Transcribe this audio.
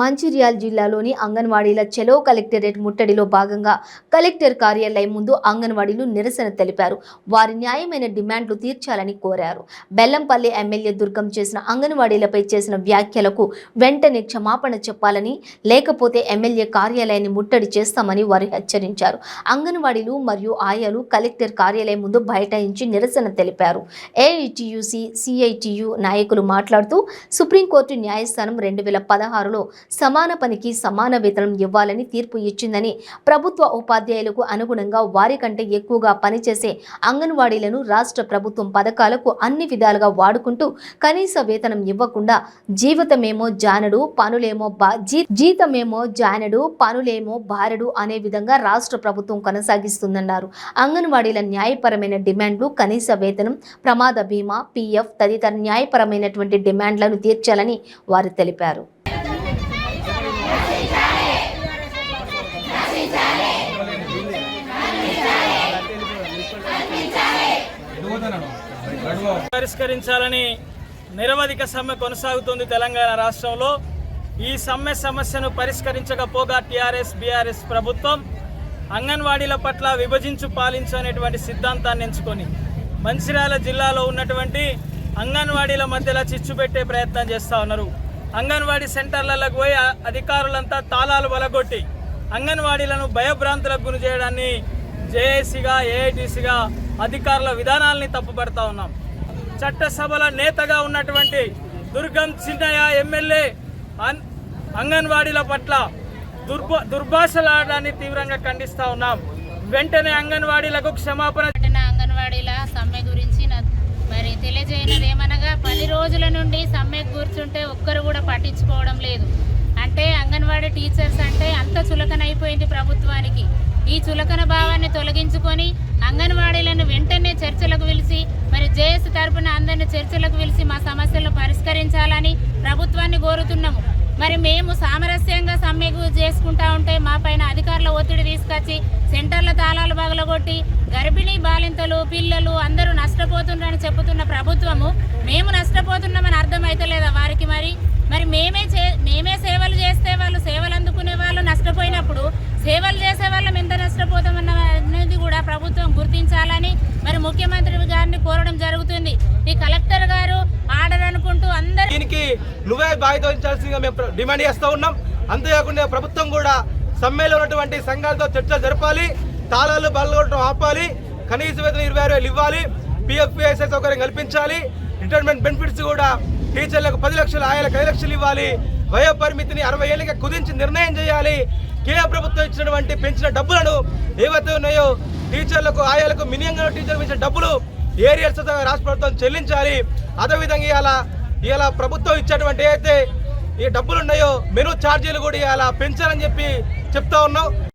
మంచిర్యాల జిల్లాలోని అంగన్వాడీల చెలో కలెక్టరేట్ ముట్టడిలో భాగంగా కలెక్టర్ కార్యాలయం ముందు అంగన్వాడీలు నిరసన తెలిపారు. వారి న్యాయమైన డిమాండ్లు తీర్చాలని కోరారు. బెల్లంపల్లి ఎమ్మెల్యే దుర్గం చేసిన అంగన్వాడీలపై చేసిన వ్యాఖ్యలకు వెంటనే క్షమాపణ చెప్పాలని, లేకపోతే ఎమ్మెల్యే కార్యాలయాన్ని ముట్టడి చేస్తామని వారు హెచ్చరించారు. అంగన్వాడీలు మరియు ఆయాలు కలెక్టర్ కార్యాలయం ముందు బైఠాయించి నిరసన తెలిపారు. ఏఐటియుసి, సిఐటియు నాయకులు మాట్లాడుతూ సుప్రీంకోర్టు న్యాయస్థానం 2016లో సమాన పనికి సమాన వేతనం ఇవ్వాలని తీర్పు ఇచ్చిందని, ప్రభుత్వ ఉపాధ్యాయులకు అనుగుణంగా వారి కంటే ఎక్కువగా పనిచేసే అంగన్వాడీలను రాష్ట్ర ప్రభుత్వం పథకాలకు అన్ని విధాలుగా వాడుకుంటూ కనీస వేతనం ఇవ్వకుండా జీతమేమో జానడు పనులేమో బారెడు అనే విధంగా రాష్ట్ర ప్రభుత్వం కొనసాగిస్తుందన్నారు. అంగన్వాడీల న్యాయపరమైన డిమాండ్లు కనీస వేతనం, ప్రమాద బీమా, పిఎఫ్ తదితర న్యాయపరమైనటువంటి డిమాండ్లను తీర్చాలని వారు తెలిపారు. పరిష్కరించాలని నిరవధిక సమ్మె కొనసాగుతుంది తెలంగాణ రాష్ట్రంలో. ఈ సమస్యను పరిష్కరించకపోగా టీఆర్ఎస్ బీఆర్ఎస్ ప్రభుత్వం అంగన్వాడీల పట్ల విభజించు పాలించు అనేటువంటి సిద్ధాంతాన్ని ఎంచుకొని మంచిర్యాల జిల్లాలో ఉన్నటువంటి అంగన్వాడీల మధ్యలో చిచ్చు పెట్టే ప్రయత్నం చేస్తూ ఉన్నారు. అంగన్వాడీ సెంటర్లకు పోయి అధికారులంతా తాళాలు వలగొట్టి అంగన్వాడీలను భయభ్రాంతులకు గురి చేయడాన్ని జేఏసీగా ఏఐటీసీగా అధికారుల విధానాలని తప్పుపడతా ఉన్నాం. చట్టసభల నేతగా ఉన్నటువంటి దుర్గం చిన్నయ్య ఎమ్మెల్యే అంగన్వాడీల పట్ల దుర్భాషలాడడాన్ని తీవ్రంగా ఖండిస్తా ఉన్నాం. వెంటనే అంగన్వాడీలకు క్షమాపణ. అంగన్వాడీల సమ్మె గురించి మరి తెలియజేయనది ఏమనగా 10 రోజుల నుండి సమ్మె కూర్చుంటే ఒక్కరు కూడా పట్టించుకోవడం లేదు. అంటే అంగన్వాడీ టీచర్స్ అంటే అంత చులకనైపోయింది ప్రభుత్వానికి. ఈ చులకన భావాన్ని తొలగించుకొని అంగన్వాడీలను వెంటనే చర్చలకు పిలిచి మరి జేఏసీ తరపున అందరినీ చర్చలకు పిలిచి మా సమస్యలను పరిష్కరించాలని ప్రభుత్వాన్ని కోరుతున్నాము. మరి మేము సామరస్యంగా సమ్మెకు చేసుకుంటా ఉంటే మా పైన అధికారుల ఒత్తిడి తీసుకొచ్చి సెంటర్ల తాళాలు పగలగొట్టి గర్భిణీ బాలింతలు పిల్లలు అందరూ నష్టపోతున్నారని చెబుతున్న ప్రభుత్వము మేము నష్టపోతున్నామని అర్థమైతలేదా వారికి? మరి మేమే సేవలు చేస్తే వాళ్ళు సేవలు అందుకునే వాళ్ళు నష్టపోయినప్పుడు సేవలు చేసే వాళ్ళం ఎంత నష్టపోతామన్న అనేది కూడా ప్రభుత్వం గుర్తించాలని మరి ముఖ్యమంత్రి గారిని కోరడం జరుగుతుంది. ఈ కలెక్టర్ గారు ఆర్డర్ అనుకుంటూ అందరూ దీనికి నువ్వే బాధ్యత వహించాల్సిందిగా మేము డిమాండ్ చేస్తూ ఉన్నాం. అంతేకాకుండా ప్రభుత్వం కూడా సమ్మెలో ఉన్నటువంటి సంఘాలతో చర్చలు జరపాలి, తాళాలు బలగొట్టడం ఆపాలి, కనీస వేతనం 26,000 ఇవ్వాలి, పిఎఫ్పిఎస్ఐ సౌకర్యం కల్పించాలి, రిటైర్మెంట్ బెనిఫిట్స్ కూడా టీచర్లకు 10 లక్షలు, ఆయాలకు 5 లక్షలు ఇవ్వాలి, వయో పరిమితిని 60 ఏళ్ళకి కుదించి నిర్ణయం చేయాలి. కేంద్ర ప్రభుత్వం ఇచ్చినటువంటి పెంచిన డబ్బులను ఏవైతే ఉన్నాయో టీచర్లకు ఆయాలకు మినిమంగా టీచర్లకు ఇచ్చిన డబ్బులు ఏరియల్స్ రాష్ట్ర ప్రభుత్వం చెల్లించాలి. అదేవిధంగా ఇవాళ ప్రభుత్వం ఇచ్చేటువంటి ఏదైతే ఈ డబ్బులు ఉన్నాయో మెనూ ఛార్జీలు కూడా ఇవాళ పెంచాలని చెప్పి చెప్తా ఉన్నాం.